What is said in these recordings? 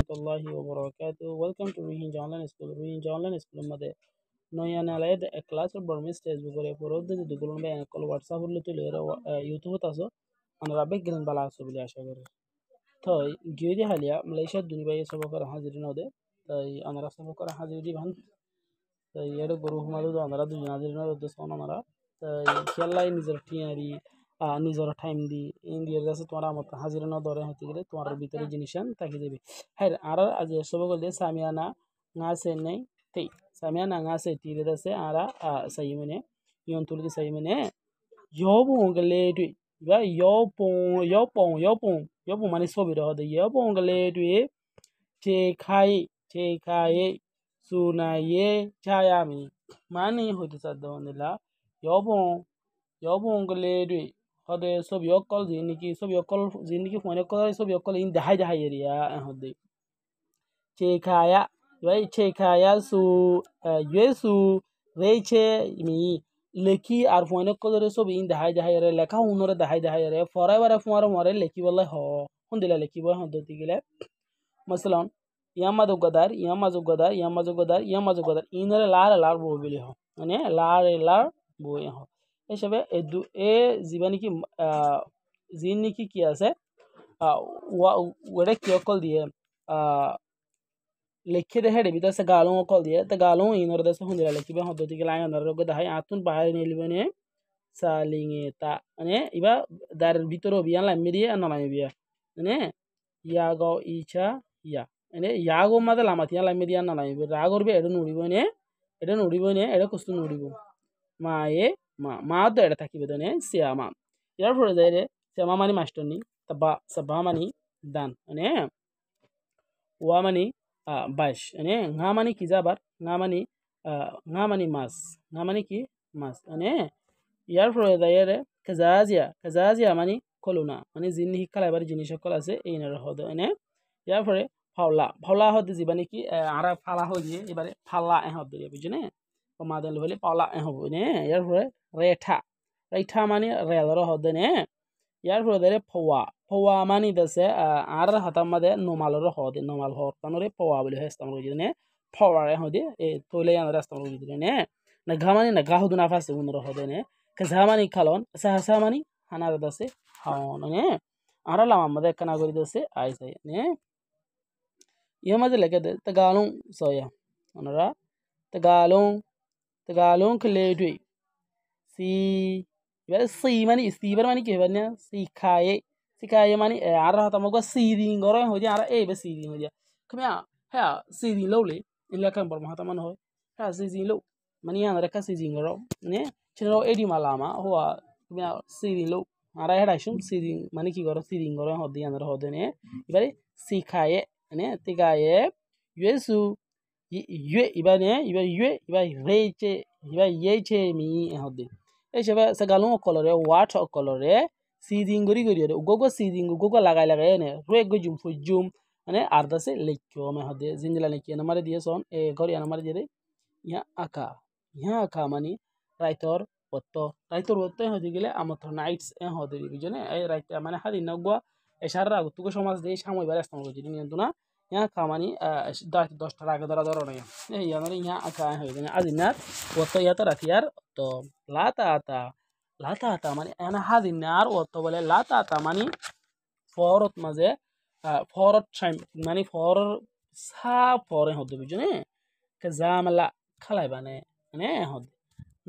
warahmatullahi wabarakatuh. Welcome to Ruhinja Online School. Ruhinja Online School मध्ये नोयानालयद class Burmese Facebook वर परवद दुगुलन बे कल WhatsApp वर तो लेरा YouTube तासो अनरा begin बाला आसो बिले आशा करे तो गियोदी हालिया मलेशिया दुनी बाई सबकर हाजिर नोदे तो अनरा सबकर हाजिर दी भान तो येरो गुरु हमारे तो अनरा दुनी हाजिर नोदे सोना अनरा तो खेला निजर टियारी নিজের টাইম দি ইন্ডিয়ার কাছে তোমার মত হাজিরা না ধরে হতে গেলে তোমার ভিতরে জিনিসান তাকি দেবে হ্যাঁ আর আজ সব বলতে shamiana ngase nei tei saমিয়ানা ngase tire dase ara sayimene yon tulgi sayimene yobu ngale dui ba yobu mani sobi do de yobu ngale dui che kai suna ye chayami mani hoite sadda onela yobu ngale dui hode sob yokkol ziniki phone kol sob yokkol in dahai area hode chekaya vai chekaya su yesu reche mi leki ar phone kol re sob in dahai area lekha unore dahai area forever fumar more leki bolle ho hundila leki bo hodo tigile masalan yamadu gadar inore lar bo bili ho মানে lar bo ho এসবে এ জীবানী কি জিনি কি আছে ওরে কি অকল দিয়ে লেখে দে হেডে বিদাসে গালং অকল দিয়ে তে গালং ইনর দেশে হুন্দিরা লেখিবে হদ্দতি কি লাইন অনর রগ দাহাই আতুন বাহারে নিলিবনে সালিঙে তা মানে ইবা দার ভিতর অভিযান লামি দিয়ে না লামি বিয়া মানে ইয়াগো ইছা ইয়া মানে ইয়াগো মাদে লামাতিয়া লামি দিয়া না লামি রাগর বে এডন উড়িবনে এডা কষ্ট নুড়িব মায়ে মা তো এটা থাকিবে দনে সিয়ামা ইয়ার পরে যাই রে সিয়ামা মানি মাস্টার নি তাবা সাবা মানি দান মানে ওয়া মানি বাইশ মানে ngা মানি কি যাবার ngা মানি মাছ ngা মানি কি মাছ মানে ইয়ার পরে যাই রে কাজাজিয়া মানি কলুনা মানে জিন শিক্ষা লাইবার জিনিস সকল আছে এই না হদ মানে ইয়ার পরে ফাওলা হদ জীবানি কি আরা ফালা হই দিয়ে এবারে ফালা হদ দিয়ে বুঝনে মাদল বলে পাওলা হবো নে ইয়ার পরে রেঠা মানে রেলর হদে নে ইয়ার পরে ধরে ফওয়া মানে দছে আর হাতার মাদে নমালর হদে নমাল হর কানরে ফওয়া বলে হেস্তাম রইছে নে ফওয়ারে হদে এ তোলে আন রাস্তা রইছে নে না ঘামানি না গাহুদ না ফাসে উনর হদে নে কাজামানি খালন সাহসা মানি হানার দছে হাওন নে আর লাম আমাদের কানা করি দছে আইসাই নে ইয়ে মাঝে লেগে দে তগালুং সয়া ওনারা Tagalog kledui si ibar si mani istibar mani ke barnya si kaye mani ara hata moga si din goro ho dia ara e be si din ho dia kmya ha si din lo le illa kan bar mahata man ho ha si din lo mani ana reka si din goro ne chino edi malama ho kmya si din lo ara heda shum si din mani ki goro si din goro ho dia ana ho de ne ibare si kaye ne tigaye yesu yue iba reche iba yeche mi hodi e sheba sagalon colore wat colore seeding gori gogo seeding gogo lagai ne rue go jum ane arda se lekyo me hodi zinjila lekyo na mare দিয়ে son e gori na mare দিয়ে ya aka mani raitor otto hodi gele amato nights e hodi bijone e right মানে হাদি নগwa e sharra gutugo সমাজ দেই সময় বারে আসতাম গজি নিয়ন্তু না यहाँ खामानी 10 টাকা ধরা নাই এই আমার यहाँ আকা হয়ে গেছে আজিনার কত ইয়াতা রাতিয়ার তো লাতা মানে এনা হাজিনার অত বলে লাতা মানে ফরত মাঝে ফরত টাইম মানে ফর সা ফরে হদ বুঝনে কে জামলা খালাইবানে মানে হদ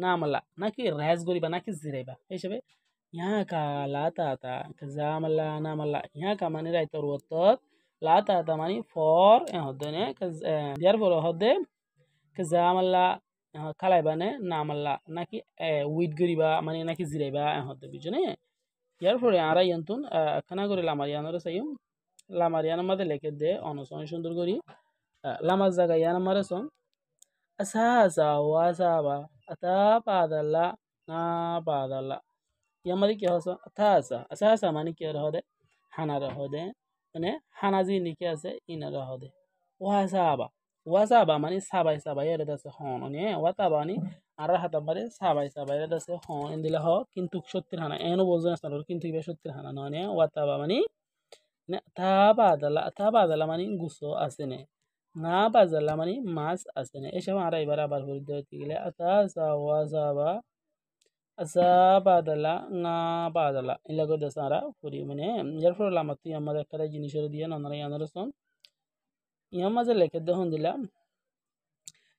নামলা নাকি রাজ গরিবা নাকি জিরাইবা হিসেবে यहाँ का लाता কে জামলা নামলা यहाँ का মানে রাইতর অত lata tamani for hodene diar for hode kazamalla kalai bane namalla naki wid guriba mani naki zireba hode bijone diar for ara yantun kana gore lamariano sayum lamariano made leke de onoson sundur gori lamaz jaga yana marason asasa wasaba ata padalla na padalla yamari ki hoso asasa mani ki hode hanara hode মানে হানাজি নিকে আছে ইনারা হদে ওয়াসাবা মানে সাবাই এর দাসে হন মানে ওয়াতাবা মানে আর হাতা বারে সাবাই এর দাসে হন ইন্দিলা হ কিন্তু সত্যির হানা এনো বলজন আছে কিন্তু ইবে সত্যির হানা নয় ওয়াতাবা মানে তা বাদালা মানে গুছো আছে নে না বাজালা মানে মাছ আছে না এসব আর এবার আবার করে দিতে গেলে আতা সাওয়া সাবা আসা বাদালা না বাদালা এলা করে দেশ আরা করি মানে যার ফলে লামাত আমাদের একটা জিনিসের দিয়ে নানা ইয়ানার সন ইয়ার মাঝে লেখে দেখুন দিলাম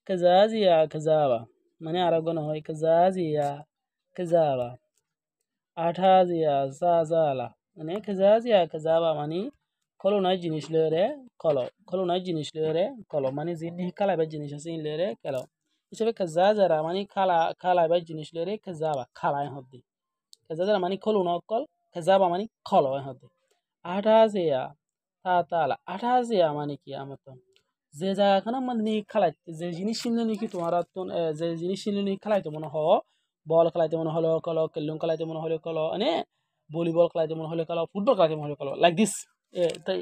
কাজাজিয়া কাজাবা মানে আরেকজন হয় কাজাজিয়া কাজাবা আঠাজিয়া সাজালা মানে কাজাজিয়া কাজাবা মানে কলনায় জিনিস লরে কলনায় জিনিস লরে কল মানে জিনিস কালাবার জিনিস আছে ইন লরে কল হিসেবে কাজাজারা মানে খালাবার জিনিস লরে কাজাবা খালায় হদ্দি kazaza mani kolu no kol kazaba mani kolo hade আঠাশিয়া তাতালা আঠাশিয়া মানে কি আমাতন যে জায়গাখানে মানে খেলাই যে জিনিস কিনলে নাকি তোমার যে জিনিস কিনলে নাকি খেলাইতে মনে হ বল খেলাইতে মনে হলো কলো কেলুম খেলাইতে মনে হলো কলো মানে ভলিবল খেলাইতে মনে হলো কলো ফুটবল খেলাইতে মনে হলো কলো লাইক দিস তাই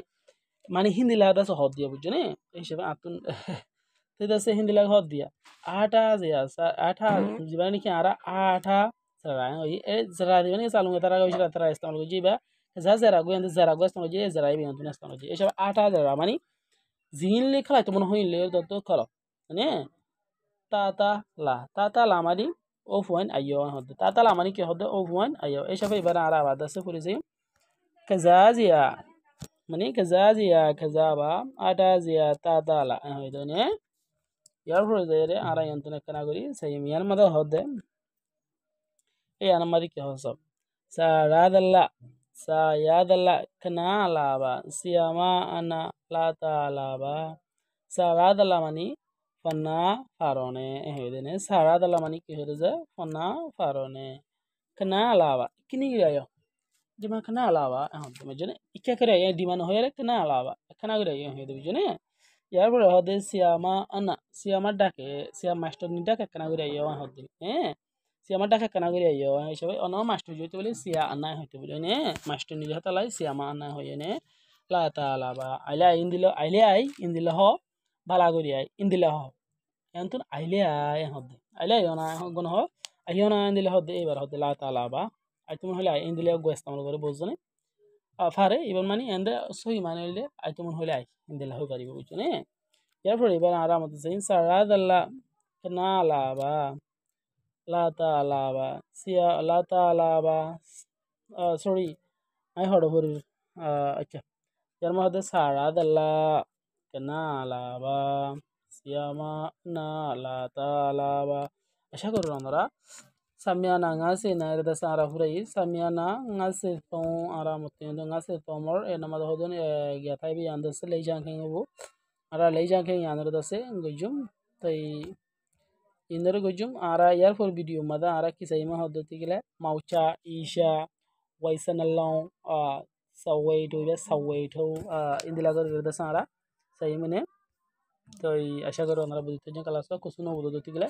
মানে হিন্দি লাগা আছে হদ দিয়া বুঝছো নে এই হিসেবে আতুন তেদাসে হিন্দি লাগা হদ দিয়া আঠা জীবনে নাকি আরা আঠা Serai oi zara di bani salung tara go shira tara istanbul go jiba zara go and zara go istanbul je zara bi antuna istanbul je esha ata zara mani zin le khala to mon hoin le to khala ne tata la mani of one ayo hod tata la mani ki hod of one ayo esha bai bara ara ba das puri se kazaziya mani kazaziya kazaba ata ziya tata la hoido ne yar puri zere ara antuna kana gori sai miyan mada hod أنا ما ذيك هوسب سا كنا لابا سيما أنا لا تالابا سارادلا ماني فنا فارونه هيدنه سارادلا ماني كهرزة فنا فارونه كنا لابا كني جايو جما كنا لابا تمجنه إكيا كريه ديمان هيره كنا لابا كنا كريه هيدو بجنه यार हदे सियामा अना सियामा डाके सियामा master नि डाके कना गरे यो हदे সিয়ামা ডাকা কানা করে আইও হিসাবে অন মাস্টার জইতে বলে সিয়া আনাই হইতে বলে নে মাস্টার নিজে হাতালাই সিয়ামা আনাই হইয়ে নে লা তালা বা আইলা আইলে আই ইন্দিল হ বালা করি আই ইন্দিল হ এন্তন আইলে আই হদে আইলে আই না গন হ আইও না ইন্দিল হদে এবার হদে লা তালা বা আই তুমি হলে আই ইন্দিল গো ইস্তেমাল করে বুঝছনে ফারে এবার মানে এন্ডে সহি মানে হইলে আই তুমি হলে আই ইন্দিল হই পারিব বুঝছনে এরপর এবার আরামত জাইন সারাদাল্লাহ কানা লাবা la ta alaba sorry I heard over acha yarma hada sara dalla kana alaba siyama na la ta alaba asha karo andara samyana ngase na reda sara hurai samyana ngase to ara mutendo ngase to mor e namada hodon gyathai bi andas leijan kengo ara leijan ken yanara dase gujum tai indra gujum ara yar for video mada ara ki sayma hoddoti gila maucha isha waisanallau sawaito indila gar irda sara saymane to asha karo andra budite jan kala sa kusuno budoti gila